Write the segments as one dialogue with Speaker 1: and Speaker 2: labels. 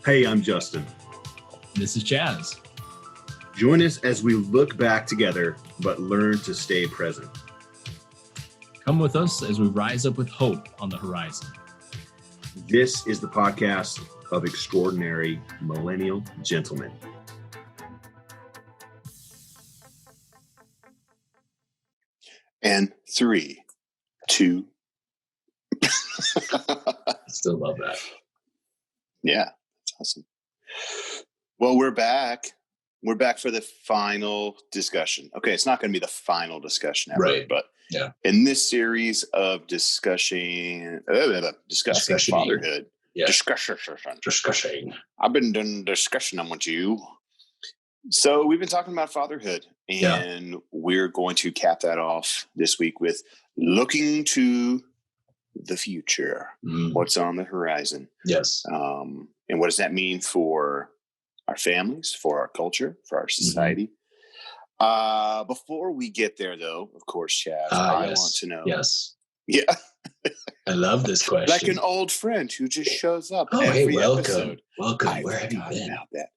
Speaker 1: Hey, I'm Justin.
Speaker 2: This is Chaz.
Speaker 1: Join us as we look back together, but learn to stay present.
Speaker 2: Come with us as we rise up with hope on the horizon.
Speaker 1: This is the podcast of extraordinary millennial gentlemen.
Speaker 3: And 3, 2.
Speaker 2: Still love that.
Speaker 3: Yeah, that's awesome. Well, we're back. We're back for the final discussion. Okay, it's not going to be the final discussion ever,
Speaker 2: Right.
Speaker 3: but
Speaker 2: Yeah.
Speaker 3: in this series of discussing fatherhood,
Speaker 2: Discussion.
Speaker 3: I've been doing discussion with you. So we've been talking about fatherhood, and we're going to cap that off this week with looking to the future. What's on the horizon?
Speaker 2: Yes.
Speaker 3: And what does that mean for our families, for our culture, for our society? Before we get there, though, of course, Chaz, I want to know.
Speaker 2: Yes.
Speaker 3: Yeah.
Speaker 2: I love this question.
Speaker 3: Like an old friend who just shows up
Speaker 2: every
Speaker 3: every
Speaker 2: welcome.
Speaker 3: episode.
Speaker 2: Welcome. Where have you been?
Speaker 3: About that.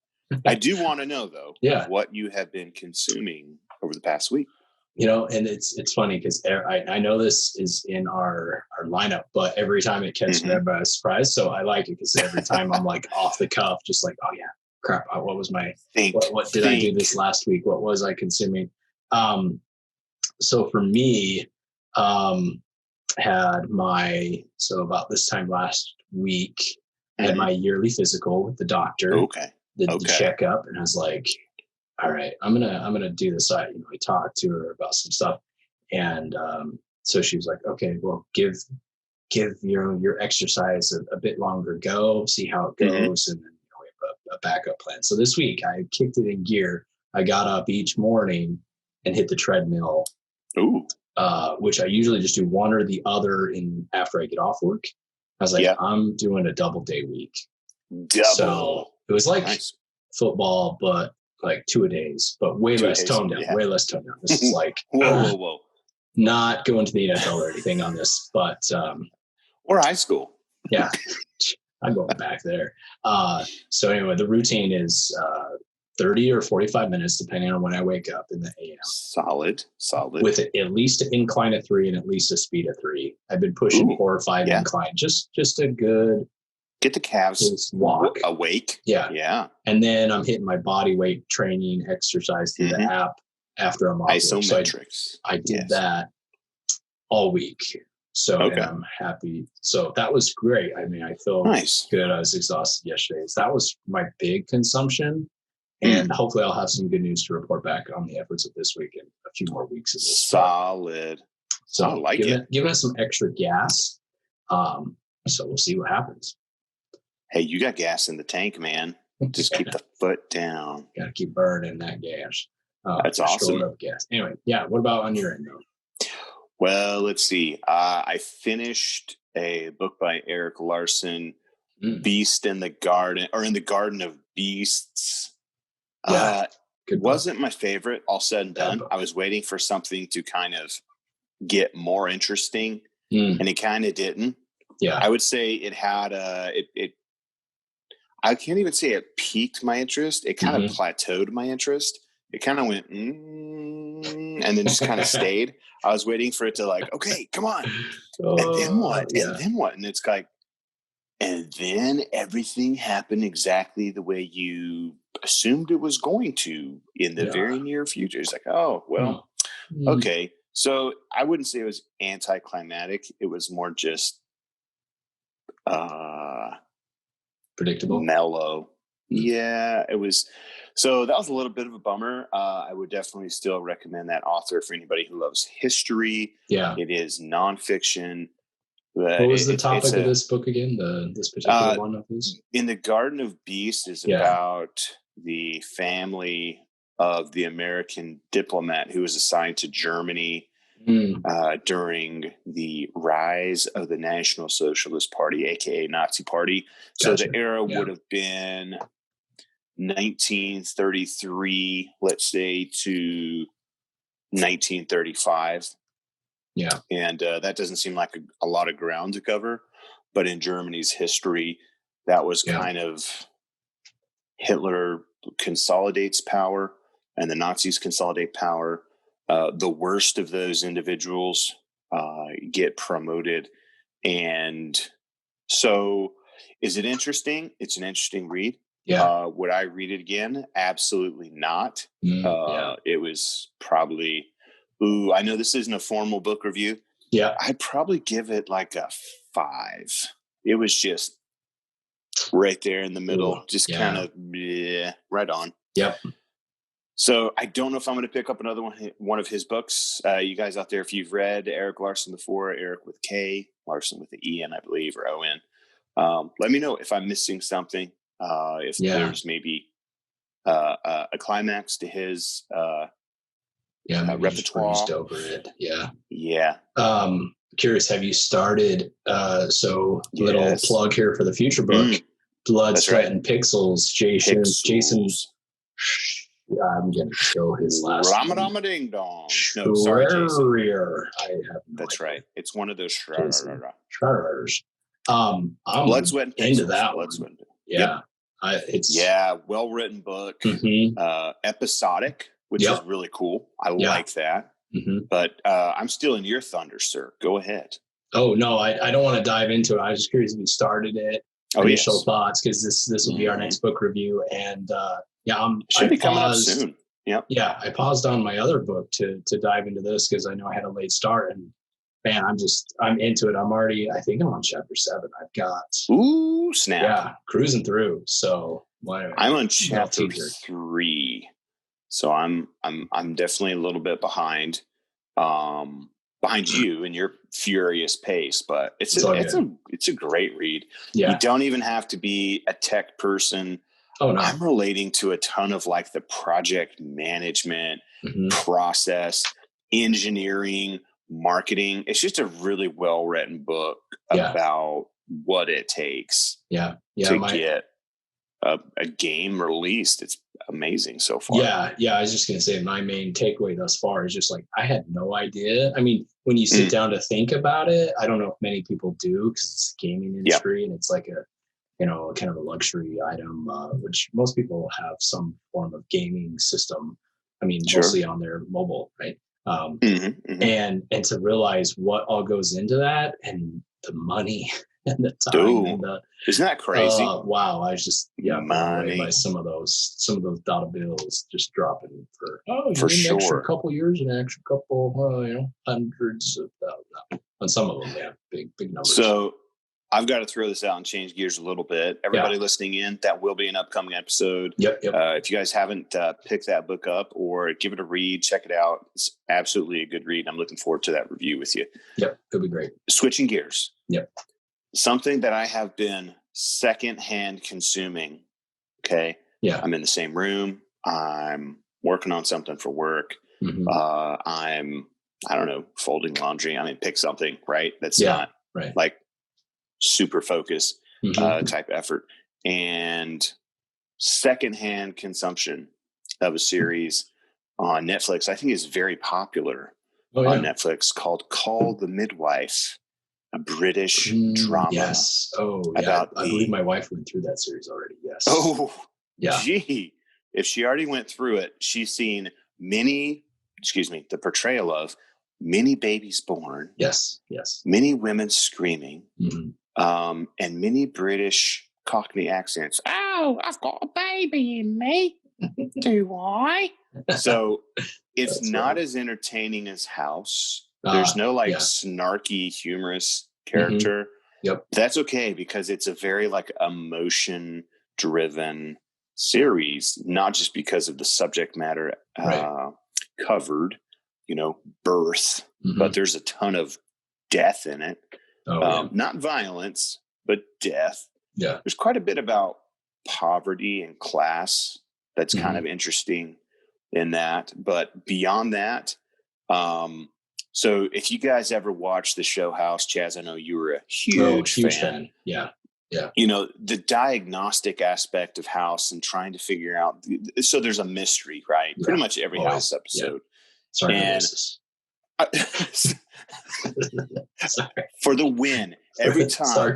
Speaker 3: I do want to know, though, what you have been consuming over the past week.
Speaker 2: You know, and it's funny because I know this is in our lineup, but every time it catches me by surprise. So I like it because every time I'm like off the cuff, just like, oh yeah, crap. What was my, what did I do this last week? What was I consuming? So for me, about this time last week, I had my yearly physical with the doctor. The checkup, and I was like, all right, I'm gonna do this. So I talked to her about some stuff, and so she was like, okay, well, give your exercise a bit longer go, see how it goes, and then we have a backup plan. So this week I kicked it in gear. I got up each morning and hit the treadmill, which I usually just do one or the other after I get off work. I was like, I'm doing a double day week. So it was like football, but like 2 a days, but way less toned down. Way less toned down. This is like
Speaker 3: whoa.
Speaker 2: Not going to the NFL or anything on this, but
Speaker 3: or high school.
Speaker 2: Yeah, I'm going back there. So anyway, the routine is 30 or 45 minutes, depending on when I wake up in the AM.
Speaker 3: Solid.
Speaker 2: With at least an incline of 3 and at least a speed of 3. I've been pushing 4 or 5 incline. Just a good.
Speaker 3: Get the calves
Speaker 2: walk
Speaker 3: awake.
Speaker 2: Yeah. And then I'm hitting my body weight training exercise through the app after I'm off.
Speaker 3: Isometrics.
Speaker 2: So I did that all week. So and I'm happy. So that was great. I mean, I feel good. I was exhausted yesterday. So that was my big consumption. And hopefully I'll have some good news to report back on the efforts of this week and a few more weeks of this.
Speaker 3: Solid.
Speaker 2: So
Speaker 3: I like it.
Speaker 2: Giving us some extra gas. So we'll see what happens.
Speaker 3: Hey, you got gas in the tank, man. Just keep the foot down.
Speaker 2: Got to keep burning that gas.
Speaker 3: That's awesome.
Speaker 2: Up gas. Anyway, what about on your end, though?
Speaker 3: Well, let's see. I finished a book by Eric Larson, Beast in the Garden, or In the Garden of Beasts. Wasn't my favorite, all said and done. I was waiting for something to kind of get more interesting, and it kind of didn't.
Speaker 2: Yeah,
Speaker 3: I would say it had I can't even say it piqued my interest. It kind of plateaued my interest. It kind of went, and then just kind of stayed. I was waiting for it to okay, come on. And then what?
Speaker 2: Yeah.
Speaker 3: And then what? And it's like, and then everything happened exactly the way you assumed it was going to in the very near future. It's like, oh, well, okay. So I wouldn't say it was anticlimactic. It was more just
Speaker 2: predictable,
Speaker 3: mellow. Yeah, it was. So that was a little bit of a bummer. I would definitely still recommend that author for anybody who loves history.
Speaker 2: Yeah,
Speaker 3: it is nonfiction.
Speaker 2: What was the topic of this book again? This particular one of his?
Speaker 3: In the Garden of Beasts is about the family of the American diplomat who was assigned to Germany during the rise of the National Socialist Party, aka Nazi Party.
Speaker 2: Gotcha.
Speaker 3: So the era would have been 1933, let's say, to 1935.
Speaker 2: Yeah.
Speaker 3: And that doesn't seem like a lot of ground to cover. But in Germany's history, that was kind of Hitler consolidates power and the Nazis consolidate power. The worst of those individuals get promoted. And so is it interesting? It's an interesting read.
Speaker 2: Yeah.
Speaker 3: Would I read it again? Absolutely not. It was probably, I know this isn't a formal book review.
Speaker 2: Yeah.
Speaker 3: I'd probably give it like a 5. It was just right there in the middle, just kind of right on.
Speaker 2: Yep.
Speaker 3: So I don't know if I'm going to pick up another one of his books. You guys out there, if you've read Erik Larson before, Erik with K, Larson with the E-N, I believe, or O-N, let me know if I'm missing something. If there's maybe a climax to his repertoire.
Speaker 2: Over it. Yeah.
Speaker 3: Yeah.
Speaker 2: Curious, have you started? Little plug here for the future book, Blood, Sweat, and Pixels. Jason. I'm going to show his last name.
Speaker 3: Ding dong. No, sorry, Jason.
Speaker 2: That's
Speaker 3: right. It's one of those
Speaker 2: Schroers.
Speaker 3: I'm Blood, Sweat, and Pixels.
Speaker 2: Into that
Speaker 3: Blood,
Speaker 2: one.
Speaker 3: Sweat,
Speaker 2: Yeah.
Speaker 3: Yep. Well-written book. Episodic, which is really cool. I like that. But I'm still in your thunder, sir. Go ahead.
Speaker 2: Oh, no, I don't want to dive into it. I was just curious if you started it. Initial thoughts, because this will be our next book review. And
Speaker 3: should be coming up soon. Yep.
Speaker 2: Yeah, I paused on my other book to dive into this because I know I had a late start, and man, I'm into it. I think I'm on chapter 7. I've got
Speaker 3: snap.
Speaker 2: Yeah, cruising through. So
Speaker 3: I'm on chapter 3. So I'm definitely a little bit behind you in your furious pace, but it's a great read.
Speaker 2: Yeah.
Speaker 3: You don't even have to be a tech person.
Speaker 2: Oh, no.
Speaker 3: I'm relating to a ton of like the project management process, engineering, marketing. It's just a really well-written book about what it takes to get a game released. It's amazing so far.
Speaker 2: Yeah. I was just going to say my main takeaway thus far is just like, I had no idea. I mean, when you sit down to think about it, I don't know if many people do because it's the gaming industry and it's like a kind of a luxury item, which most people have some form of gaming system. I mean, mostly on their mobile, right? And to realize what all goes into that and the money and the time and
Speaker 3: isn't that crazy?
Speaker 2: Wow. I was just blown away by some of those dollar bills just dropping for sure. An extra couple years and an extra couple, hundreds of thousands on some of them. Yeah. Big numbers.
Speaker 3: So I've got to throw this out and change gears a little bit. Everybody listening in, that will be an upcoming episode.
Speaker 2: Yep.
Speaker 3: If you guys haven't picked that book up or give it a read, check it out. It's absolutely a good read. I'm looking forward to that review with you.
Speaker 2: Yep. It'll be great.
Speaker 3: Switching gears.
Speaker 2: Yep.
Speaker 3: Something that I have been secondhand consuming. Okay.
Speaker 2: Yeah.
Speaker 3: I'm in the same room. I'm working on something for work. I'm, I don't know, folding laundry. I mean, pick something, right? That's not like super focus type effort. And secondhand consumption of a series on Netflix, I think is very popular on Netflix, called Call the Midwife, a British drama.
Speaker 2: Yes. Oh, yeah. I believe my wife went through that series already. Yes.
Speaker 3: Oh, yeah. Gee, if she already went through it, she's seen the portrayal of many babies born.
Speaker 2: Yes.
Speaker 3: Many women screaming. And many British Cockney accents. Oh, I've got a baby in me. Do I? So it's not as entertaining as House. There's no snarky, humorous character.
Speaker 2: Yep.
Speaker 3: That's okay because it's a very emotion driven series, not just because of the subject matter covered, birth, but there's a ton of death in it. Not violence, but death.
Speaker 2: Yeah.
Speaker 3: There's quite a bit about poverty and class that's kind of interesting in that. But beyond that, so if you guys ever watched the show House, Chaz, I know you were a huge fan.
Speaker 2: Yeah.
Speaker 3: The diagnostic aspect of House and trying to figure out. So there's a mystery, right? Yeah. Pretty much every House episode.
Speaker 2: Yeah.
Speaker 3: For the win every time.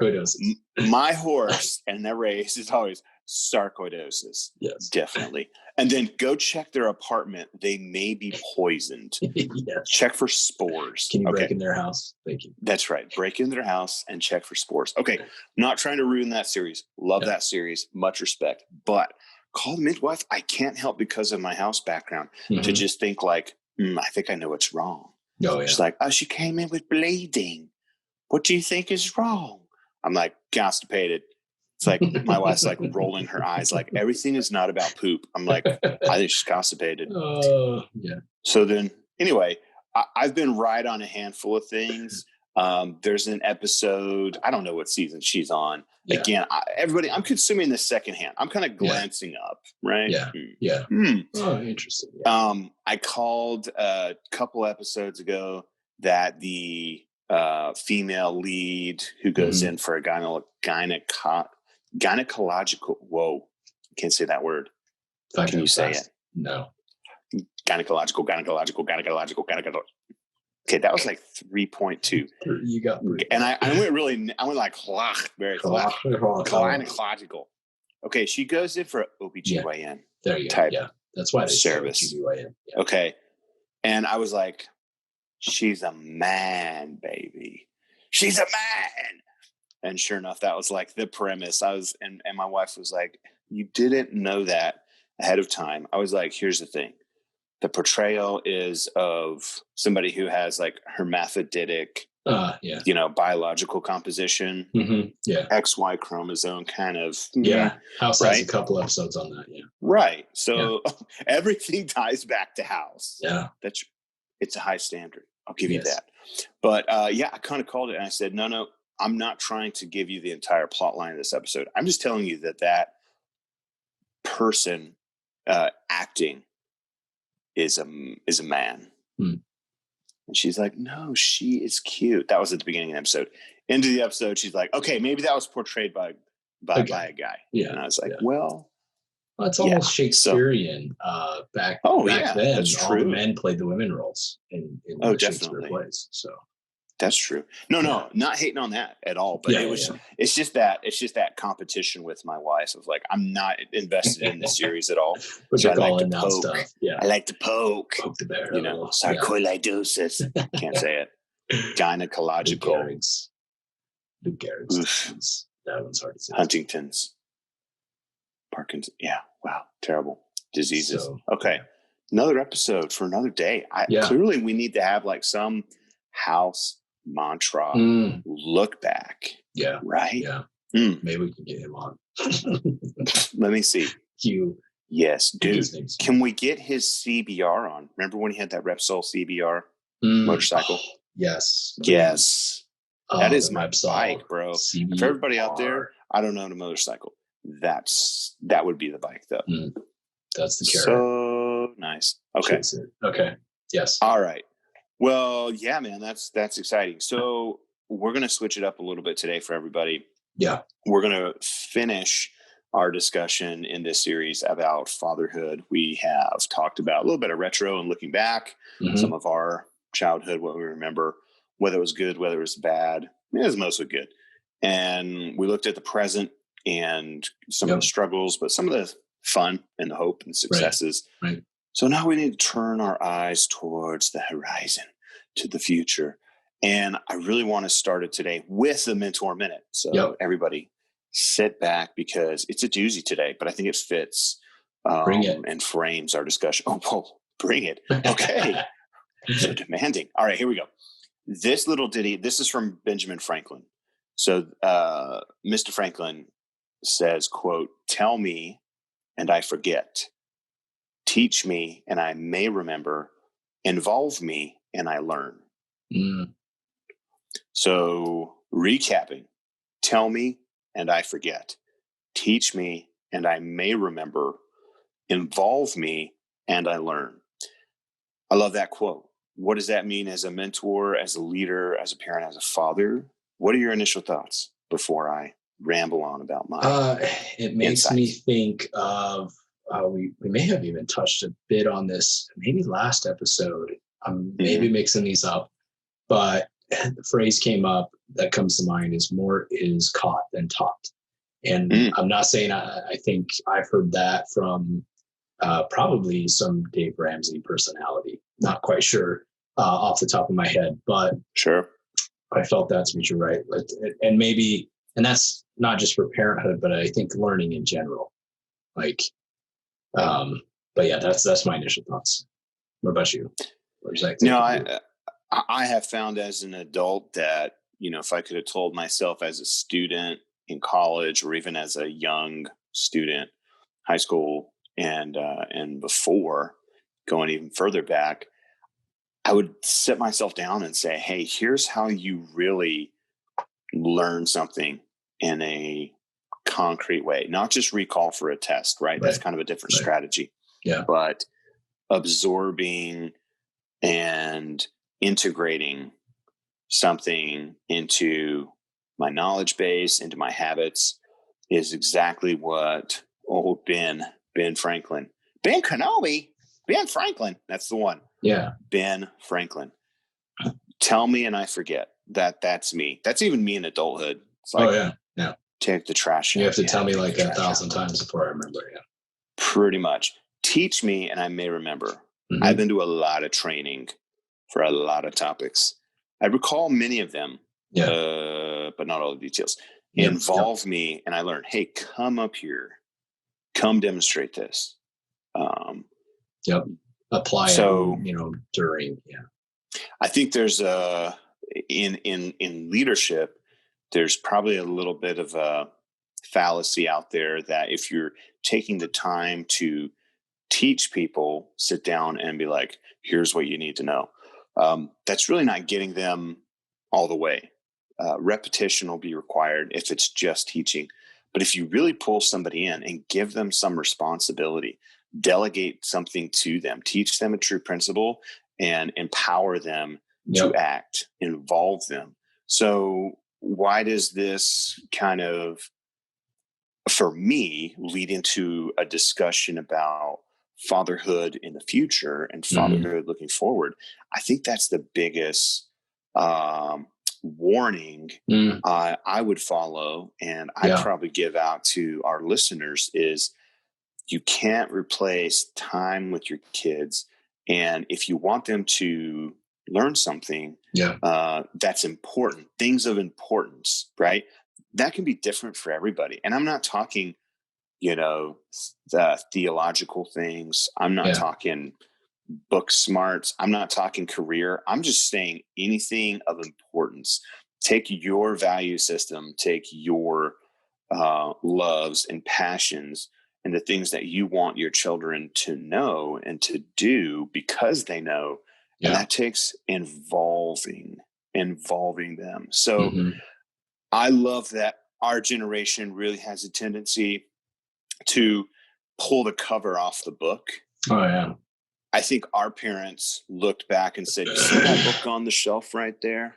Speaker 3: My horse in that race is always sarcoidosis.
Speaker 2: Yes.
Speaker 3: Definitely. And then go check their apartment. They may be poisoned.
Speaker 2: Yes.
Speaker 3: Check for spores.
Speaker 2: Can you break in their house? Thank you.
Speaker 3: That's right. Break into their house and check for spores. Okay. Not trying to ruin that series. Love that series. Much respect. But Call the Midwife, I can't help because of my house background to just think like, I think I know what's wrong.
Speaker 2: Oh, yeah.
Speaker 3: She's like, oh, she came in with bleeding. What do you think is wrong? I'm like, constipated. It's like my wife's like rolling her eyes, like everything is not about poop. I'm like, I think she's constipated.
Speaker 2: Yeah.
Speaker 3: So then, anyway, I've been right on a handful of things. There's an episode, I don't know what season she's on. Yeah. Again, everybody, I'm consuming this secondhand. I'm kind of glancing up, right?
Speaker 2: Yeah. Yeah. Oh, interesting.
Speaker 3: Yeah. I called a couple episodes ago that the female lead who goes in for a gynecological, whoa, can't say that word. Can you say it?
Speaker 2: No.
Speaker 3: Gynecological. Okay, that was like 3.2.
Speaker 2: You got,
Speaker 3: and I went like very gynecological. Okay, she goes in for OBGYN.
Speaker 2: There you go.
Speaker 3: Type
Speaker 2: that's why they
Speaker 3: service.
Speaker 2: OBGYN. Yeah.
Speaker 3: Okay, and I was like, she's a man, baby. She's a man. And sure enough, that was like the premise. And my wife was like, you didn't know that ahead of time. I was like, here's the thing. The portrayal is of somebody who has like hermaphroditic, biological composition, XY chromosome kind of.
Speaker 2: House has a couple episodes on that. Yeah.
Speaker 3: Right. So everything ties back to House.
Speaker 2: Yeah.
Speaker 3: It's a high standard. I'll give you that. But I kind of called it and I said, no, I'm not trying to give you the entire plot line of this episode. I'm just telling you that person acting is a man. And she's like, no, she is cute. That was at the beginning of the episode. Into the episode, she's like, okay, maybe that was portrayed by a guy. Yeah. And I was like, well,
Speaker 2: it's almost Shakespearean back then.
Speaker 3: That's
Speaker 2: all
Speaker 3: true.
Speaker 2: The men played the women roles in the Shakespeare plays. So
Speaker 3: that's true. No, not hating on that at all. But it's just that competition with my wife of like, I'm not invested in the series at all.
Speaker 2: So I like to poke. Stuff. Yeah.
Speaker 3: I like to poke
Speaker 2: the bear.
Speaker 3: Sarcoidosis. Can't say it. Gynecological.
Speaker 2: Lou Gehrig's. That one's hard to say.
Speaker 3: Huntington's. Parkinson's. Yeah. Wow. Terrible diseases. So, okay. Another episode for another day. Clearly we need to have like some House mantra look back.
Speaker 2: Yeah.
Speaker 3: Right?
Speaker 2: Yeah. Maybe we can get him on.
Speaker 3: Let me see. Yes, dude. Can we get his CBR on? Remember when he had that Repsol CBR motorcycle?
Speaker 2: Yes.
Speaker 3: Yes. That is my bike, bro.
Speaker 2: CBR.
Speaker 3: For everybody out there, I don't own a motorcycle. That would be the bike though.
Speaker 2: That's the carrot.
Speaker 3: So nice. Okay.
Speaker 2: Okay. Yes.
Speaker 3: All right. Well, yeah, man, that's exciting. So we're going to switch it up a little bit today for everybody.
Speaker 2: Yeah.
Speaker 3: We're going to finish our discussion in this series about fatherhood. We have talked about a little bit of retro and looking back, some of our childhood, what we remember, whether it was good, whether it was bad. It was mostly good. And we looked at the present and some of the struggles, but some of the fun and the hope and successes.
Speaker 2: Right.
Speaker 3: So now we need to turn our eyes towards the horizon, to the future. And I really want to start it today with the Mentor Minute. So everybody sit back because it's a doozy today, but I think it fits and frames our discussion. Oh, bring it. Okay. So demanding. All right, here we go. This little ditty, this is from Benjamin Franklin. So Mr. Franklin says, quote, "Tell me and I forget. Teach me and I may remember. Involve me and I learn." So recapping, tell me and I forget. Teach me and I may remember. Involve me and I learn. I love that quote. What does that mean as a mentor, as a leader, as a parent, as a father? What are your initial thoughts before I ramble on about my
Speaker 2: it makes
Speaker 3: insights?
Speaker 2: Me think of we may have even touched a bit on this, maybe last episode. I'm maybe mixing these up, but the phrase came up that comes to mind is "Mort is caught than taught." And I'm not saying I think I've heard that from probably some Dave Ramsey personality. Not quite sure off the top of my head, but
Speaker 3: sure,
Speaker 2: I felt that to be true, right? And maybe, and that's not just for parenthood, but I think learning in general. Like, but yeah, that's my initial thoughts. What about you?
Speaker 3: I have found as an adult that, you know, if I could have told myself as a student in college or even as a young student, high school and before going even further back, I would sit myself down and say, hey, here's how you really learn something in a concrete way, not just recall for a test, right? That's kind of a different strategy.
Speaker 2: Yeah.
Speaker 3: But absorbing and integrating something into my knowledge base, into my habits, is exactly what old Ben Franklin, Ben Kenobi, Ben Franklin, that's the one.
Speaker 2: Yeah.
Speaker 3: Ben Franklin. Tell me and I forget. That's me. That's even me in adulthood. It's like,
Speaker 2: yeah.
Speaker 3: Take the trash out.
Speaker 2: You have to tell me like 1,000 times before I remember. Yeah.
Speaker 3: Pretty much. Teach me and I may remember. I've been to a lot of training for a lot of topics. I recall many of them, but not all the details. Involve me and I learn, hey, come up here. Come demonstrate this.
Speaker 2: Apply it, during. Yeah.
Speaker 3: I think there's in leadership, there's probably a little bit of a fallacy out there that if you're taking the time to teach people, sit down and be like, here's what you need to know. That's really not getting them all the way. Repetition will be required if it's just teaching. But if you really pull somebody in and give them some responsibility, delegate something to them, teach them a true principle and empower them to act, involve them. So why does this kind of, for me, lead into a discussion about fatherhood in the future and fatherhood looking forward? I think that's the biggest warning I would follow, and I'd probably give out to our listeners is you can't replace time with your kids. And if you want them to learn something that's important, things of importance, right? That can be different for everybody. And I'm not talking, the theological things. I'm not talking book smarts. I'm not talking career. I'm just saying anything of importance. Take your value system, take your loves and passions and the things that you want your children to know and to do because they know. And that takes involving them. So I love that our generation really has a tendency to pull the cover off the book.
Speaker 2: Oh, yeah.
Speaker 3: I think our parents looked back and said, you see that book on the shelf right there?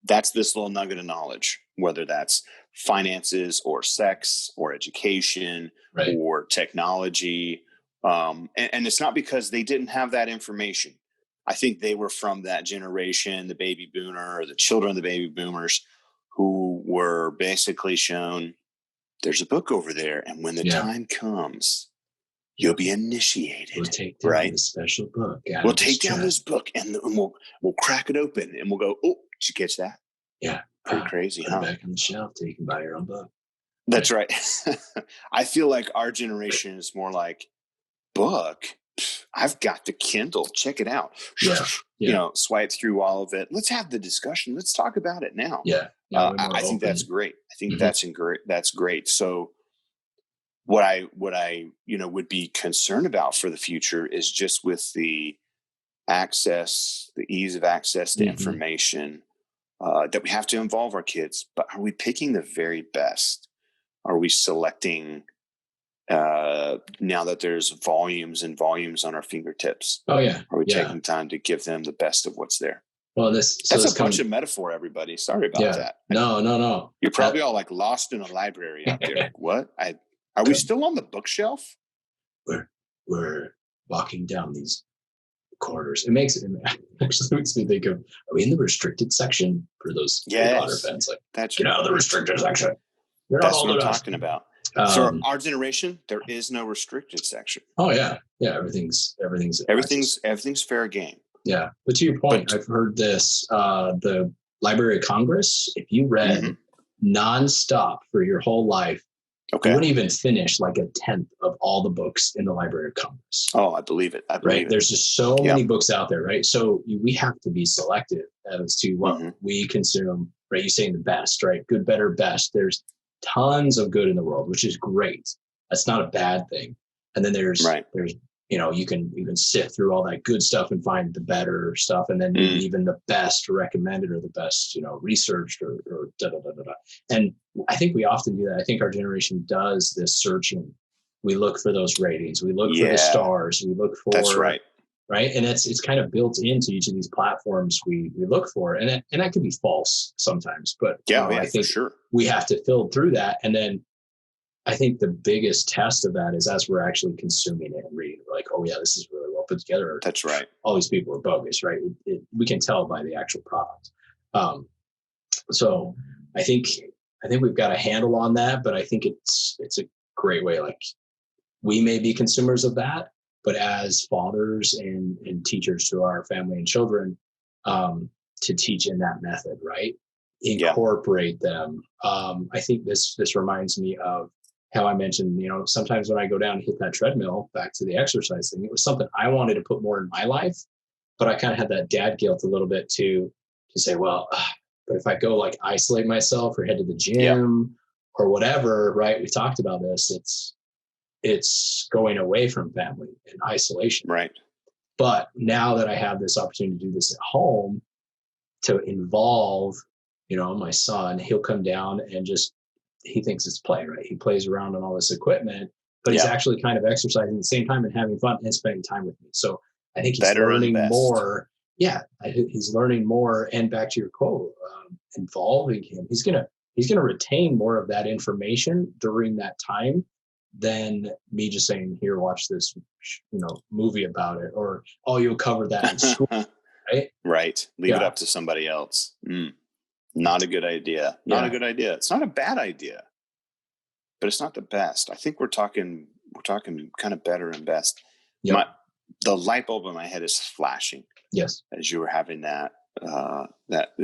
Speaker 3: That's this little nugget of knowledge, whether that's finances or sex or education or technology. And it's not because they didn't have that information. I think they were from that generation, the baby boomer or the children of the baby boomers, who were basically shown, there's a book over there. And when the time comes, you'll be initiated.
Speaker 2: We'll take down this special book.
Speaker 3: We'll take down this book and we'll crack it open and we'll go, oh, did you catch that?
Speaker 2: Yeah.
Speaker 3: Pretty crazy, huh?
Speaker 2: Back on the shelf so you can buy your own book.
Speaker 3: That's right. I feel like our generation is more like, book? I've got the Kindle. Check it out. Swipe through all of it. Let's have the discussion. Let's talk about it now. I think that's great. I think that's great. So what I would be concerned about for the future is just with the ease of access to information, that we have to involve our kids. But are we picking the very best? Are we selecting now that there's volumes and volumes on our fingertips?
Speaker 2: Oh, yeah.
Speaker 3: Are we taking time to give them the best of what's there?
Speaker 2: Well,
Speaker 3: that's a bunch of metaphor, everybody. Sorry about that.
Speaker 2: No.
Speaker 3: You're probably all like lost in a library out there. Like, what? Are we still on the bookshelf?
Speaker 2: We're walking down these corridors. It actually makes me think of, are we in the restricted section for those Harry Potter fans? Like,
Speaker 3: that's
Speaker 2: get out of the restricted section. You're
Speaker 3: That's
Speaker 2: not
Speaker 3: what I'm
Speaker 2: old enough.
Speaker 3: talking about. So our generation, there is no restricted section.
Speaker 2: Oh yeah. Everything's
Speaker 3: fair game.
Speaker 2: Yeah. But to your point, I've heard this, the Library of Congress, if you read nonstop for your whole life, you wouldn't even finish like a 10th of all the books in the Library of Congress.
Speaker 3: Oh, I believe it.
Speaker 2: There's just so many books out there, right? So we have to be selective as to what we consume, right? You're saying the best, right? Good, better, best. There's tons of good in the world, which is great. That's not a bad thing. And then there's you can sift through all that good stuff and find the better stuff, and then maybe even the best recommended or the best researched or da da da da da. And I think we often do that. I think our generation does this searching. We look for those ratings. We look for the stars. We look for right, and it's kind of built into each of these platforms we look for, and that can be false sometimes. But I think we have to filter through that, and then I think the biggest test of that is as we're actually consuming it and reading, we're like, oh yeah, this is really well put together.
Speaker 3: That's right. All
Speaker 2: these people are bogus, right? We can tell by the actual product. So I think we've got a handle on that, but I think it's a great way. Like, we may be consumers of that, but as fathers and teachers to our family and children, to teach in that method, right? Incorporate them. I think this reminds me of how I mentioned, sometimes when I go down and hit that treadmill, back to the exercise thing, it was something I wanted to put more in my life, but I kind of had that dad guilt a little bit to say, well, but if I go like isolate myself or head to the gym or whatever, right? We talked about this. It's going away from family and isolation.
Speaker 3: Right.
Speaker 2: But now that I have this opportunity to do this at home, to involve, my son, he'll come down and he thinks it's play, right? He plays around on all this equipment, but he's actually kind of exercising at the same time and having fun and spending time with me. So I think he's learning more. Yeah, he's learning more. And back to your quote, involving him, he's gonna retain more of that information during that time than me just saying, here, watch this, movie about it, or, oh, you'll cover that in school, right?
Speaker 3: Right. Leave it up to somebody else. Not a good idea. Not a good idea. It's not a bad idea, but it's not the best. I think we're talking kind of better and best. Yep. The light bulb in my head is flashing.
Speaker 2: Yes.
Speaker 3: As you were having that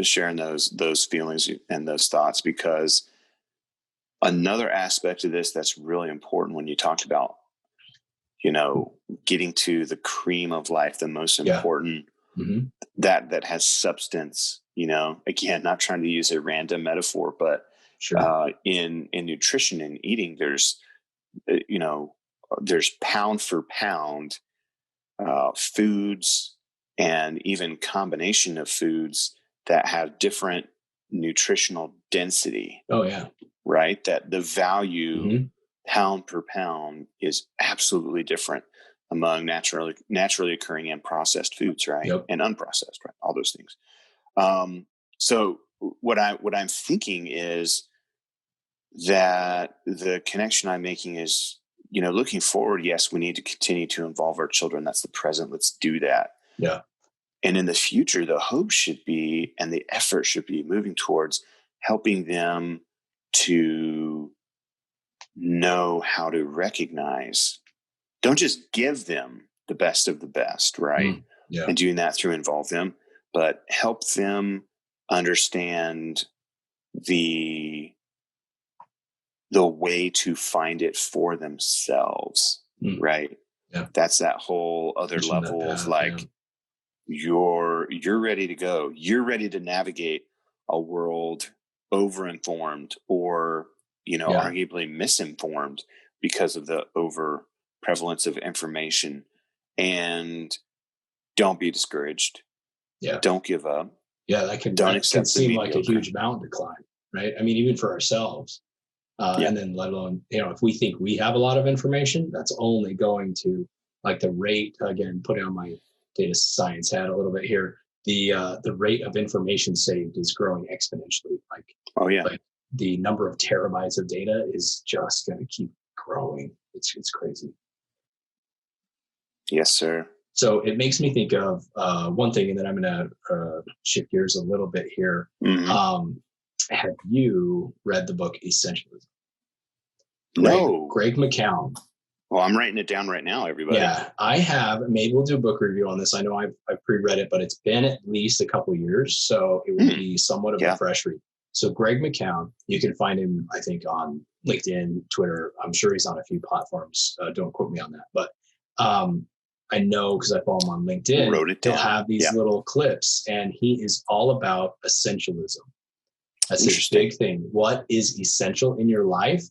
Speaker 3: sharing those feelings and those thoughts, because another aspect of this that's really important when you talked about, getting to the cream of life, the most important, that has substance, again, not trying to use a random metaphor, but in nutrition and eating, there's pound for pound foods and even combination of foods that have different nutritional density.
Speaker 2: Oh yeah.
Speaker 3: Right. That the value pound per pound is absolutely different among naturally occurring and processed foods, right?
Speaker 2: Yep.
Speaker 3: And unprocessed, right? All those things. So what I'm thinking is that the connection I'm making is, looking forward, yes, we need to continue to involve our children. That's the present. Let's do that.
Speaker 2: Yeah.
Speaker 3: And in the future, the hope should be, and the effort should be moving towards helping them to know how to recognize. Don't just give them the best of the best, right? And doing that through involve them, but help them understand the way to find it for themselves, right?
Speaker 2: Yeah.
Speaker 3: That's that whole other level of like, you're ready to go. You're ready to navigate a world over-informed or, arguably misinformed because of the over prevalence of information. And don't be discouraged.
Speaker 2: Yeah.
Speaker 3: Don't give up.
Speaker 2: Yeah. That can seem like a huge mountain to climb, right? I mean, even for ourselves. And then let alone, if we think we have a lot of information, that's only going to, like, the rate, again, putting on my data science hat a little bit here, the rate of information saved is growing exponentially. Like the number of terabytes of data is just going to keep growing. It's crazy.
Speaker 3: Yes, sir.
Speaker 2: So it makes me think of one thing, and then I'm going to shift gears a little bit here. Have you read the book Essentialism? Greg McCown.
Speaker 3: Well, I'm writing it down right now, everybody.
Speaker 2: Yeah, I have. Maybe we'll do a book review on this. I know I've pre-read it, but it's been at least a couple years, so it would be somewhat of a fresh read. So Greg McCown, you can find him, I think, on LinkedIn, Twitter. I'm sure he's on a few platforms. Don't quote me on that, but I know because I follow him on LinkedIn.
Speaker 3: Wrote it down.
Speaker 2: He'll have these little clips, and he is all about essentialism. That's his big thing. What is essential in your life?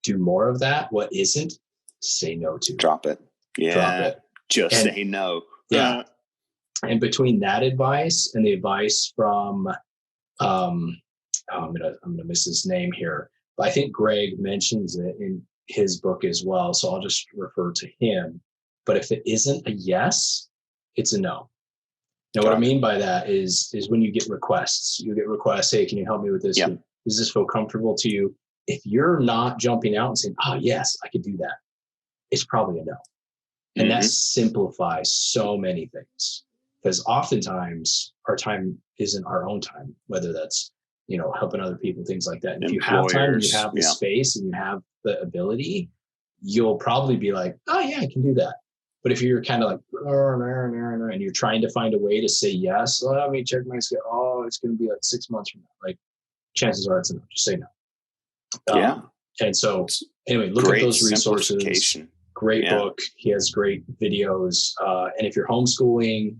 Speaker 2: Do more of that. What isn't? Say no to.
Speaker 3: Drop it. Yeah. Drop it. Just say no.
Speaker 2: Yeah. And between that advice and the advice from, I'm gonna miss his name here, but I think Greg mentions it in his book as well. So I'll just refer to him. But if it isn't a yes, it's a no. Now, what I mean by that is when you get requests, hey, can you help me with this?
Speaker 3: Yep.
Speaker 2: Does this feel comfortable to you? If you're not jumping out and saying, oh, yes, I could do that, it's probably a no. And that simplifies so many things, because oftentimes our time isn't our own time, whether that's, helping other people, things like that. And if you have time and you have the space and you have the ability, you'll probably be like, oh yeah, I can do that. But if you're kind of like, and you're trying to find a way to say yes, let me check my schedule. Oh, it's going to be like 6 months from now. Like, chances are it's a no. Just say no. And so anyway, look at those resources. Great book. He has great videos. And if you're homeschooling,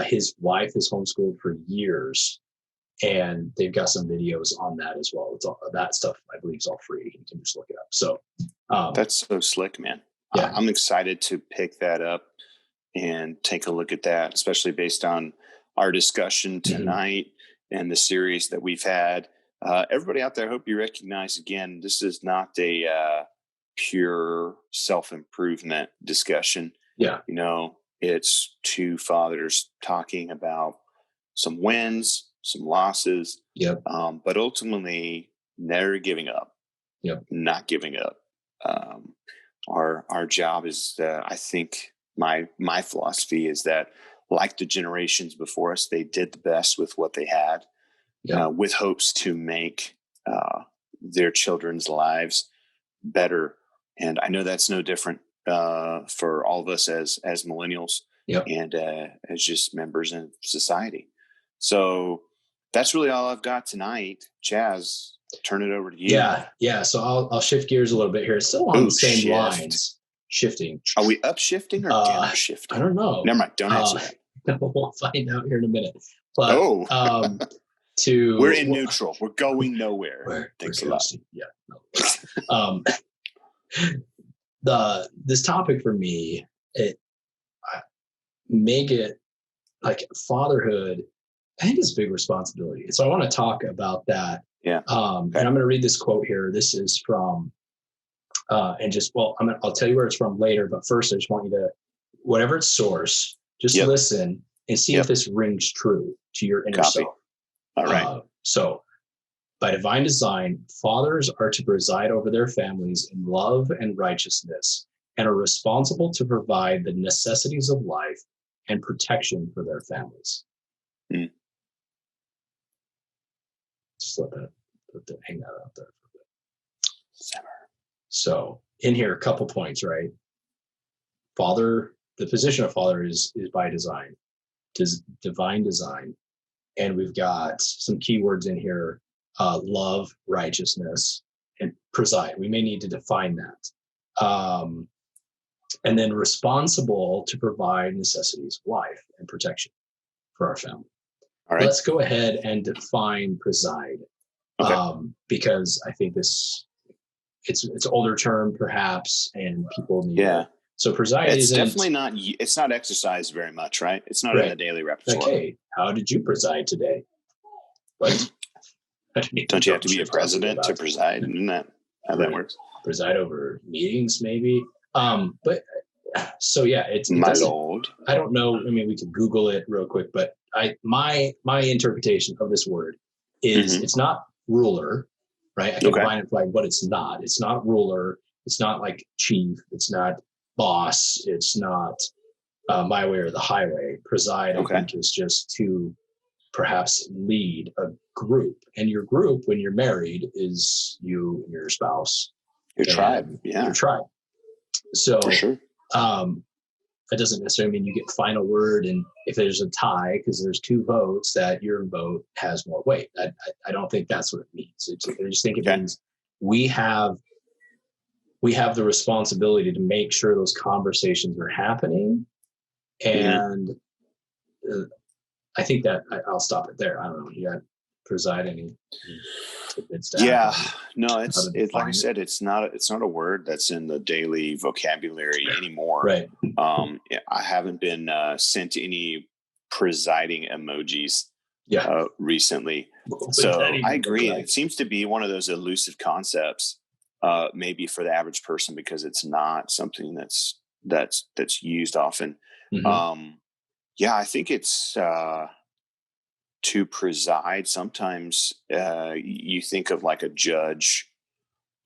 Speaker 2: his wife is homeschooled for years, and they've got some videos on that as well. It's all that stuff, I believe, is all free. You can just look it up. So
Speaker 3: that's so slick, man.
Speaker 2: Yeah.
Speaker 3: I'm excited to pick that up and take a look at that, especially based on our discussion tonight and the series that we've had. Everybody out there, I hope you recognize, again, this is not a pure self-improvement discussion.
Speaker 2: Yeah.
Speaker 3: It's two fathers talking about some wins, some losses, but ultimately never giving up, not giving up. Our job is, I think my philosophy is that, like the generations before us, they did the best with what they had, with hopes to make their children's lives better. And I know that's no different for all of us as millennials and as just members in society. So that's really all I've got tonight. Chaz, turn it over to you.
Speaker 2: Yeah. So I'll shift gears a little bit here. It's still on the same lines. Shifting.
Speaker 3: Are we upshifting or downshifting?
Speaker 2: I don't know.
Speaker 3: Never mind. Don't answer that.
Speaker 2: We'll find out here in a minute. But
Speaker 3: we're in neutral. We're going nowhere. Thanks a lot.
Speaker 2: Yeah. This topic for me, make it like fatherhood. I think it's a big responsibility. So I want to talk about that.
Speaker 3: Yeah.
Speaker 2: And I'm going to read this quote here. This is from, I'll tell you where it's from later, but first I just want you to, whatever its source, just listen and see if this rings true to your inner self.
Speaker 3: All right.
Speaker 2: So by divine design, fathers are to preside over their families in love and righteousness, and are responsible to provide the necessities of life and protection for their families. Just let that hang that out there for a bit. So in here, a couple points, right? Father, the position of father is by design, divine design. And we've got some keywords in here, love, righteousness, and preside. We may need to define that. And then responsible to provide necessities of life and protection for our family. All right. Let's go ahead and define preside, because I think it's an older term perhaps, and people need it. So preside
Speaker 3: it's definitely not. It's not exercised very much, right? It's not in the daily repertoire.
Speaker 2: Okay, how did you preside today? What?
Speaker 3: Don't you have to be a president to preside? Isn't that how that works?
Speaker 2: Preside over meetings, maybe. But so it's
Speaker 3: my lord.
Speaker 2: I don't know. I mean, we could Google it real quick, but my interpretation of this word is it's not ruler, right? I can define it like what it's not. It's not ruler. It's not like chief. It's not boss. It's not my way or the highway. Preside, I think, is just to perhaps lead a group. And your group, when you're married, is you and your spouse.
Speaker 3: Your tribe. Yeah.
Speaker 2: Your tribe. So,
Speaker 3: for sure.
Speaker 2: That doesn't necessarily mean you get final word. And if there's a tie, because there's 2 votes, that your vote has more weight. I don't think that's what it means. I just think it means we have the responsibility to make sure those conversations are happening. And I think that I'll stop it there. I don't know. You got preside any tidbits to add?
Speaker 3: No, it's like I said, it's not a word that's in the daily vocabulary anymore.
Speaker 2: Right.
Speaker 3: I haven't been sent any presiding emojis recently. So I agree. It seems to be one of those elusive concepts, maybe for the average person, because it's not something that's used often. I think it's to preside. Sometimes you think of like a judge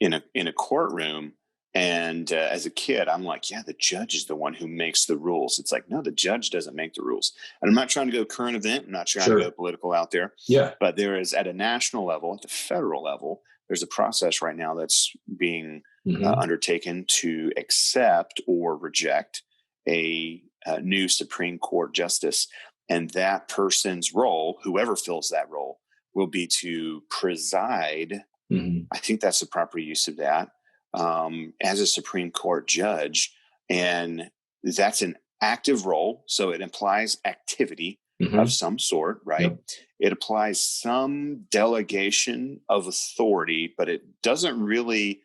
Speaker 3: in a courtroom, and as a kid, I'm like, the judge is the one who makes the rules. It's like, no, the judge doesn't make the rules. And I'm not trying to go current event. I'm not trying to go political out there.
Speaker 2: Yeah.
Speaker 3: But there is, at a national level, at the federal level, there's a process right now that's being undertaken to accept or reject a new Supreme Court justice. And that person's role, whoever fills that role, will be to preside. I think that's the proper use of that, as a Supreme Court judge. And that's an active role. So it implies activity of some sort, right? Yep. It applies some delegation of authority, but it doesn't really,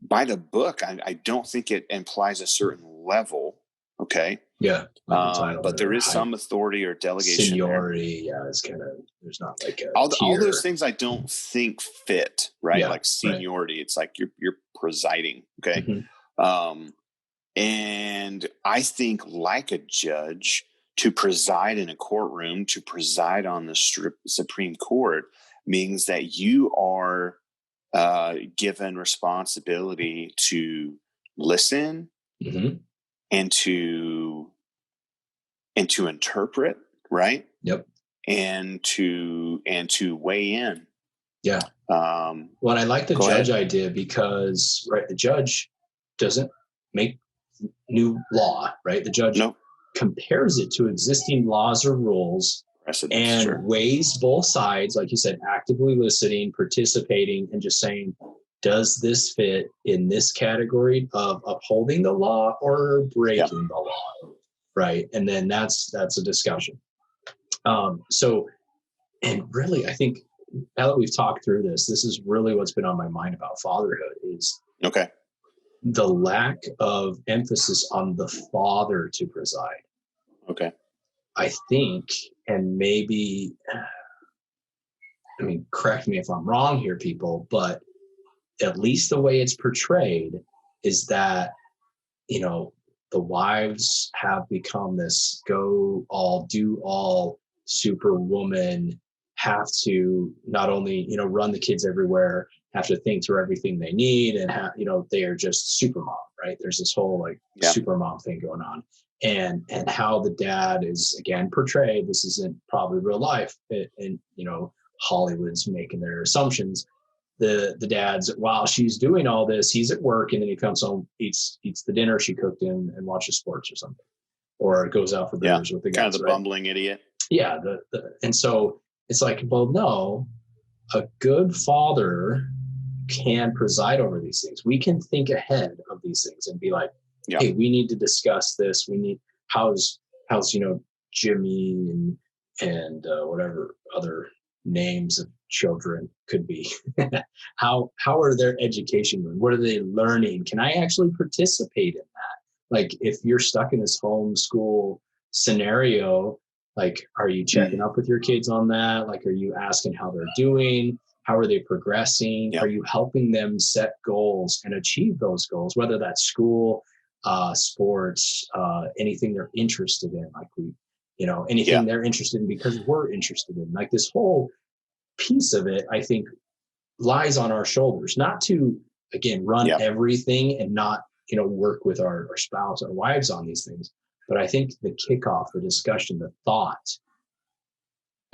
Speaker 3: by the book, I don't think it implies a certain level. Okay.
Speaker 2: Yeah.
Speaker 3: But there is some authority or delegation.
Speaker 2: Seniority. There. It's kind of, there's not like a
Speaker 3: all those things I don't think fit, right?
Speaker 2: Yeah,
Speaker 3: like seniority. It's like you're presiding. Okay. And I think, like a judge, to preside in a courtroom, to preside on the Supreme Court, means that you are given responsibility to listen and to interpret, right?
Speaker 2: Yep.
Speaker 3: And to weigh in.
Speaker 2: Yeah. Well, I like the judge idea because, the judge doesn't make new law, right? The judge compares it to existing laws or rules and weighs both sides, like you said, actively listening, participating, and just saying, does this fit in this category of upholding the law or breaking the law? Right. And then that's a discussion. So, and really, I think now that we've talked through this is really what's been on my mind about fatherhood is the lack of emphasis on the father to preside.
Speaker 3: Okay.
Speaker 2: I think, and maybe, correct me if I'm wrong here, people, but at least the way it's portrayed is that, the wives have become this do all superwoman, have to not only, run the kids everywhere, have to think through everything they need, and have, they are just super mom, right? There's this whole super mom thing going on, and how the dad is again portrayed. This isn't probably real life, and Hollywood's making their assumptions. The dad's, while she's doing all this, he's at work, and then he comes home, eats the dinner she cooked and watches sports or something, or goes out for beers with the guys.
Speaker 3: Kind of the bumbling idiot.
Speaker 2: Yeah. And so it's like, well, no, a good father can preside over these things. We can think ahead of these things and be like, hey, we need to discuss this. We need, how's Jimmy and whatever other names of children could be. How are their education going? What are they learning? Can I actually participate in that? Like, if you're stuck in this homeschool scenario, like, are you checking up with your kids on that? Like, are you asking how they're doing? How are they progressing? Are you helping them set goals and achieve those goals, whether that's school, sports, anything they're interested in, like anything they're interested in because we're interested in. Like, this whole piece of it, I think, lies on our shoulders, not to, again, run everything and not, work with our spouse, our wives on these things. But I think the kickoff, the discussion, the thought,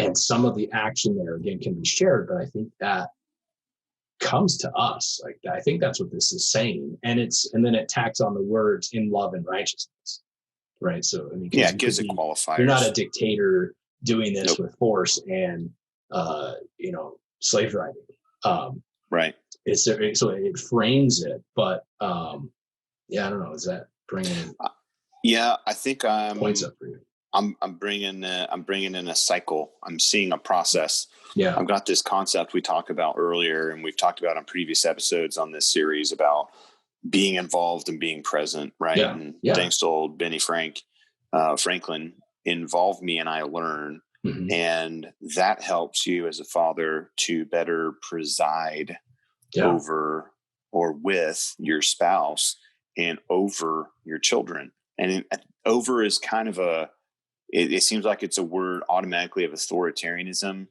Speaker 2: and some of the action there, again, can be shared. But I think that comes to us. Like, I think that's what this is saying. And then it tacks on the words in love and righteousness. Right. So, I mean,
Speaker 3: it gives it qualifiers.
Speaker 2: You're not a dictator doing this with force and, slave driving. Right. So it frames it, but, I don't know. Is that bringing?
Speaker 3: I think
Speaker 2: points up for you.
Speaker 3: I'm bringing in a cycle. I'm seeing a process.
Speaker 2: Yeah.
Speaker 3: I've got this concept we talked about earlier, and we've talked about on previous episodes on this series about being involved and being present. Right.
Speaker 2: Yeah.
Speaker 3: And thanks to old Benny Franklin, involve me and I learn. Mm-hmm. And that helps you as a father to better preside over or with your spouse and over your children. And over is kind of it seems like it's a word automatically of authoritarianism,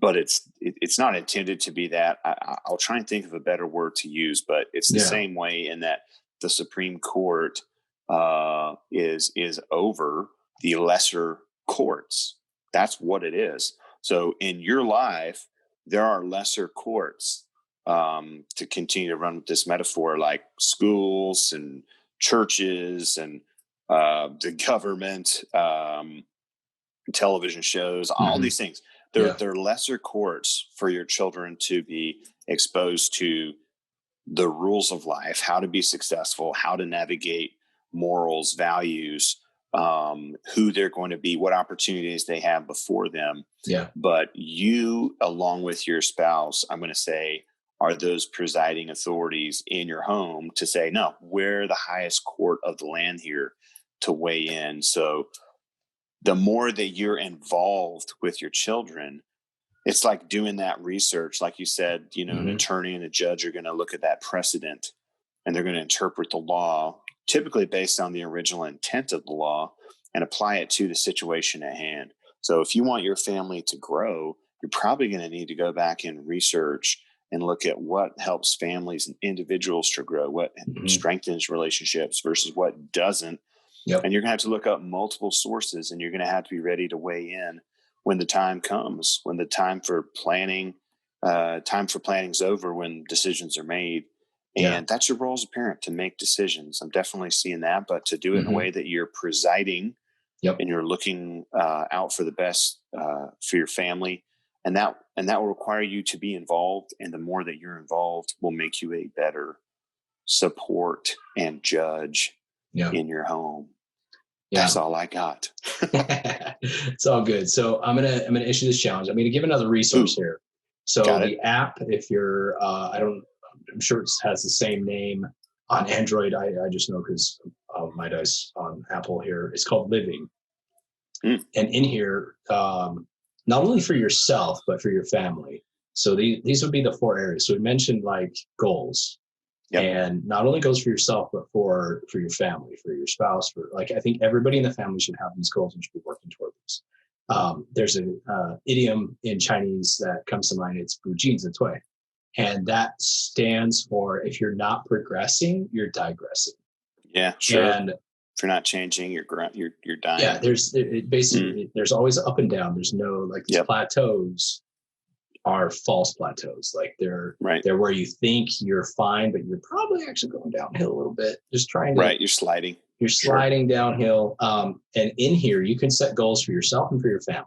Speaker 3: but it's not intended to be that. I'll try and think of a better word to use, but it's the same way in that the Supreme Court is over the lesser courts. That's what it is. So in your life, there are lesser courts, to continue to run with this metaphor, like schools and churches and the government, television shows, all these things. They're lesser courts for your children to be exposed to the rules of life, how to be successful, how to navigate morals, values, who they're going to be, what opportunities they have before them.
Speaker 2: Yeah.
Speaker 3: But you, along with your spouse, I'm going to say, are those presiding authorities in your home to say, no, we're the highest court of the land here to weigh in. So the more that you're involved with your children, it's like doing that research. Like you said, an attorney and a judge are going to look at that precedent and they're going to interpret the law, typically based on the original intent of the law, and apply it to the situation at hand. So if you want your family to grow, you're probably going to need to go back and research and look at what helps families and individuals to grow, what strengthens relationships versus what doesn't.
Speaker 2: Yep.
Speaker 3: And you're going to have to look up multiple sources, and you're going to have to be ready to weigh in when the time comes, when the time for planning is over, when decisions are made. And that's your role as a parent, to make decisions. I'm definitely seeing that, but to do it in a way that you're presiding and you're looking out for the best for your family. And that will require you to be involved. And the more that you're involved will make you a better support and judge in your home. Yeah. That's all I got.
Speaker 2: It's all good. So I'm gonna issue this challenge. I'm gonna give another resource here. So the app, if you're I'm sure it has the same name on Android. I just know because of my dice on Apple here. It's called Living. And in here, not only for yourself, but for your family. So these would be the 4 areas. So we mentioned like goals. And not only goals for yourself, but for your family, for your spouse, I think everybody in the family should have these goals and should be working toward this. There's an idiom in Chinese that comes to mind. It's 不进则退. And that stands for, if you're not progressing, you're digressing.
Speaker 3: Yeah, sure. And if you're not changing, you're dying.
Speaker 2: Yeah, there's always up and down. There's no these plateaus are false plateaus. Like they're where you think you're fine, but you're probably actually going downhill a little bit. Just trying to
Speaker 3: you're sliding.
Speaker 2: You're sliding downhill. And in here you can set goals for yourself and for your family.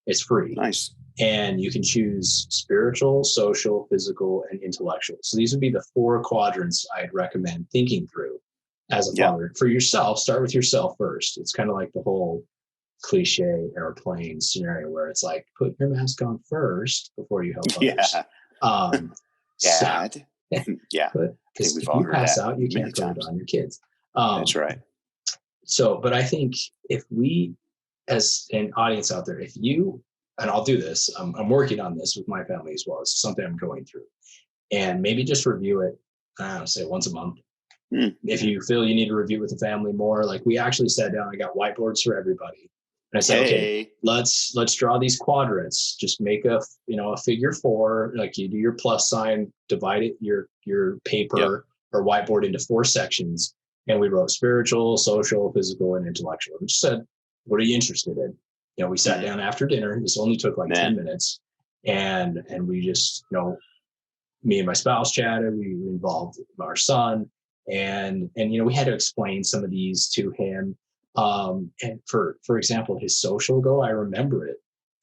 Speaker 2: It's free.
Speaker 3: Nice.
Speaker 2: And you can choose spiritual, social, physical, and intellectual. So these would be the 4 quadrants I'd recommend thinking through as a father. For yourself, start with yourself first. It's kind of like the whole cliche airplane scenario where it's like, put your mask on first before you help others.
Speaker 3: Dad.
Speaker 2: Because if you pass out, you can't put it on your kids.
Speaker 3: That's right.
Speaker 2: So, but I think if we, as an audience out there, if you, and I'll do this, I'm working on this with my family as well. It's something I'm going through. And maybe just review it, I don't know, say once a month. If you feel you need to review with the family more, like we actually sat down, I got whiteboards for everybody. And I said, okay, let's draw these quadrants. Just make a figure 4, like you do your plus sign, divide it, your paper or whiteboard into 4 sections. And we wrote spiritual, social, physical, and intellectual. We just said, what are you interested in? We sat down after dinner. This only took 10 minutes. And we just, me and my spouse chatted. We involved our son, and we had to explain some of these to him. And for example, his social goal, I remember it.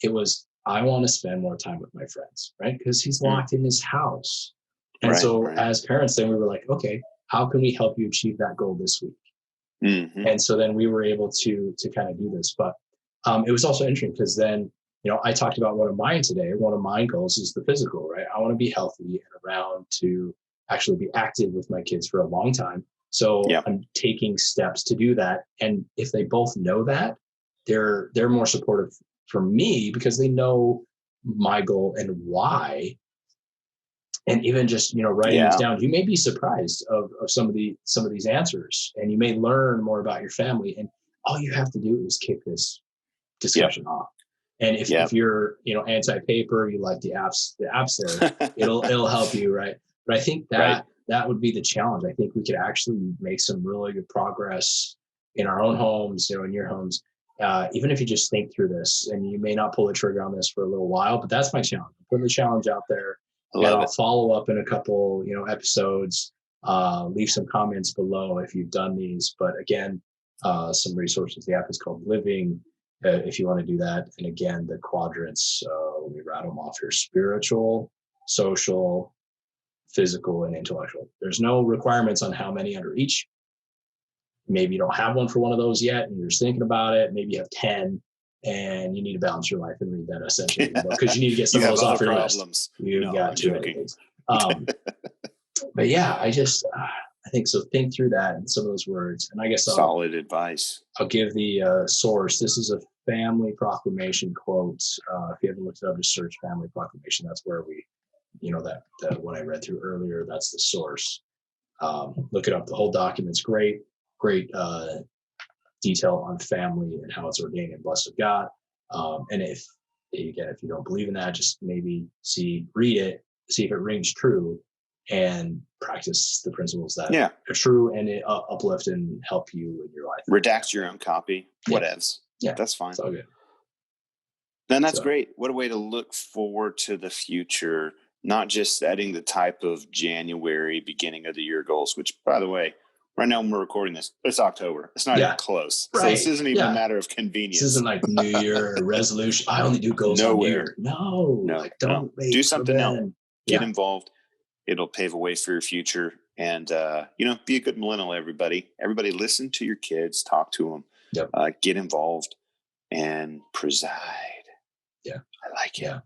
Speaker 2: It was, I want to spend more time with my friends, right? Because he's locked in his house. And so as parents, then we were like, okay, how can we help you achieve that goal this week? And so then we were able to kind of do this. But it was also interesting because then, I talked about one of mine today. One of my goals is the physical, right? I want to be healthy and around to actually be active with my kids for a long time. So I'm taking steps to do that. And if they both know that, they're more supportive for me because they know my goal and why. And even just, writing these down, you may be surprised of some of these answers, and you may learn more about your family. And all you have to do is kick this discussion off. And if you're, anti-paper, you like the apps there, it'll help you, right? But I think that would be the challenge. I think we could actually make some really good progress in our own homes, in your homes, even if you just think through this. And you may not pull the trigger on this for a little while, but that's my challenge. I'm putting the challenge out there. And I'll follow up in a couple, episodes. Leave some comments below if you've done these. But again, some resources. The app is called Living. If you want to do that. And again, the quadrants, let me rattle them off here: spiritual, social, physical, and intellectual. There's no requirements on how many under each. Maybe you don't have one for one of those yet, and you're just thinking about it. Maybe you have 10. And you need to balance your life and read that essentially because you need to get some of those off your list. You've got to. But yeah, I think so. Think through that and some of those words. And I guess
Speaker 3: solid advice. I'll
Speaker 2: give the source. This is a family proclamation quote. If you haven't looked it up, just search family proclamation. That's where we, that what I read through earlier, that's the source. Look it up. The whole document's great. Detail on family and how it's ordained and blessed of God. And if you don't believe in that, just maybe read it, see if it rings true, and practice the principles that are true and uplift and help you in your life.
Speaker 3: Redact your own copy, whatevs.
Speaker 2: Yeah,
Speaker 3: that's fine.
Speaker 2: It's all good.
Speaker 3: Then that's great. What a way to look forward to the future, not just setting the type of January beginning of the year goals, which, by the way, right now when we're recording this, it's October. It's not even close. Right. So this isn't even a matter of convenience.
Speaker 2: This isn't like New Year resolution. I only do goals on New Year. No. Don't wait.
Speaker 3: Do something else. Get involved. It'll pave a way for your future. And, be a good millennial, everybody. Everybody listen to your kids. Talk to them. Yep. Get involved and preside.
Speaker 2: Yeah.
Speaker 3: I like it.
Speaker 2: Yeah.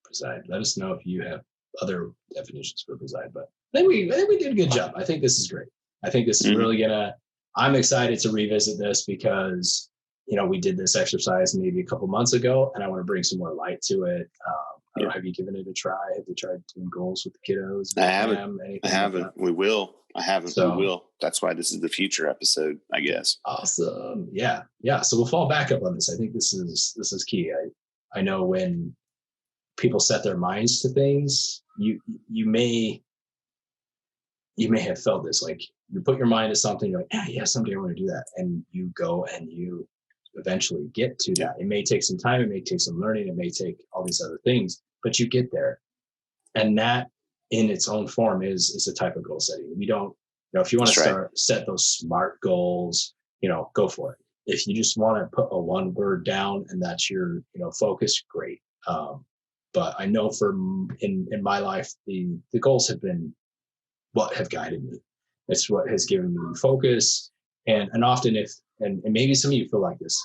Speaker 2: Preside. Let us know if you have other definitions for preside. But I think we did a good job. I think this is great. I think this is really I'm excited to revisit this because, we did this exercise maybe a couple months ago, and I want to bring some more light to it. Have you given it a try? Have you tried doing goals with the kiddos?
Speaker 3: I haven't. Like we will. I haven't. So, we will. That's why this is the future episode, I guess.
Speaker 2: Awesome. Yeah. Yeah. So we'll fall back up on this. I think this is key. I know when people set their minds to things, you may have felt this, like you put your mind to something, you're like, someday I want to do that. And you go and you eventually get to that. It may take some time. It may take some learning. It may take all these other things, but you get there. And that in its own form is a type of goal setting. We don't, if you want to set those SMART goals, go for it. If you just want to put a one word down and that's your, focus, great. But I know in my life, the goals have been what have guided me. It's what has given me focus. And often and maybe some of you feel like this,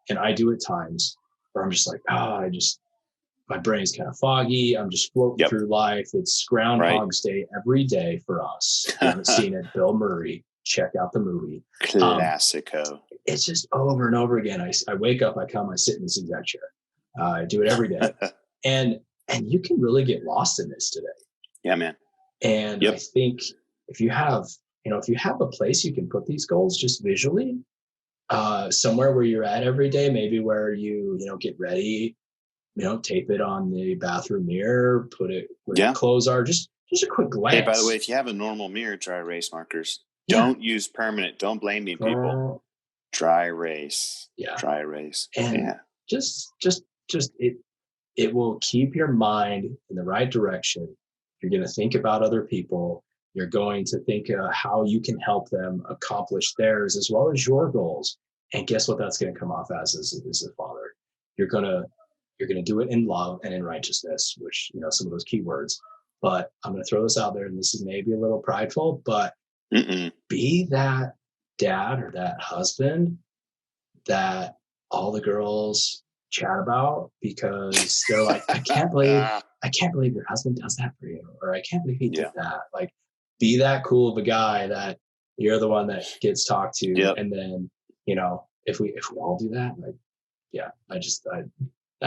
Speaker 2: and I do at times where I'm just like, my brain's kind of foggy. I'm just floating through life. It's Groundhog's Day every day for us. If you haven't seen it, Bill Murray, check out the movie.
Speaker 3: Classico.
Speaker 2: It's just over and over again. I wake up, I come, I sit in this exact chair. I do it every day. and you can really get lost in this today.
Speaker 3: Yeah, man.
Speaker 2: And I think if you have a place you can put these goals just visually, somewhere where you're at every day, maybe where you get ready, tape it on the bathroom mirror, put it where your clothes are, just a quick glance.
Speaker 3: Hey, by the way, if you have a normal mirror, dry erase markers. Don't use permanent. Don't blame me, people. Dry erase.
Speaker 2: Yeah.
Speaker 3: Dry erase.
Speaker 2: And just it will keep your mind in the right direction. You're going to think about other people. You're going to think how you can help them accomplish theirs as well as your goals. And guess what that's going to come off as a father? You're going to do it in love and in righteousness, which, some of those key words. But I'm going to throw this out there, and this is maybe a little prideful, but be that dad or that husband that all the girls chat about, because they're like, I can't believe your husband does that for you, or I can't believe he did that. Like, be that cool of a guy that you're the one that gets talked to. Yep. And then, if we all do that, like, yeah, I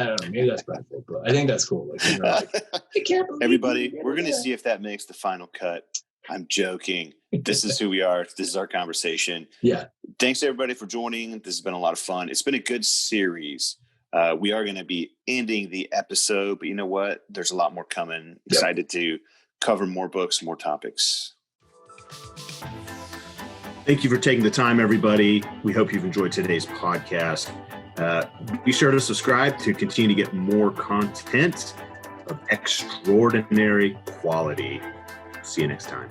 Speaker 2: don't know, maybe that's prideful, but I think that's cool. Like, I can't believe
Speaker 3: everybody, we're going to see if that makes the final cut. I'm joking. This is who we are. This is our conversation.
Speaker 2: Yeah.
Speaker 3: Thanks everybody for joining. This has been a lot of fun. It's been a good series. We are going to be ending the episode, but you know what? There's a lot more coming. Excited to cover more books, more topics.
Speaker 1: Thank you for taking the time, everybody. We hope you've enjoyed today's podcast. Be sure to subscribe to continue to get more content of extraordinary quality. See you next time.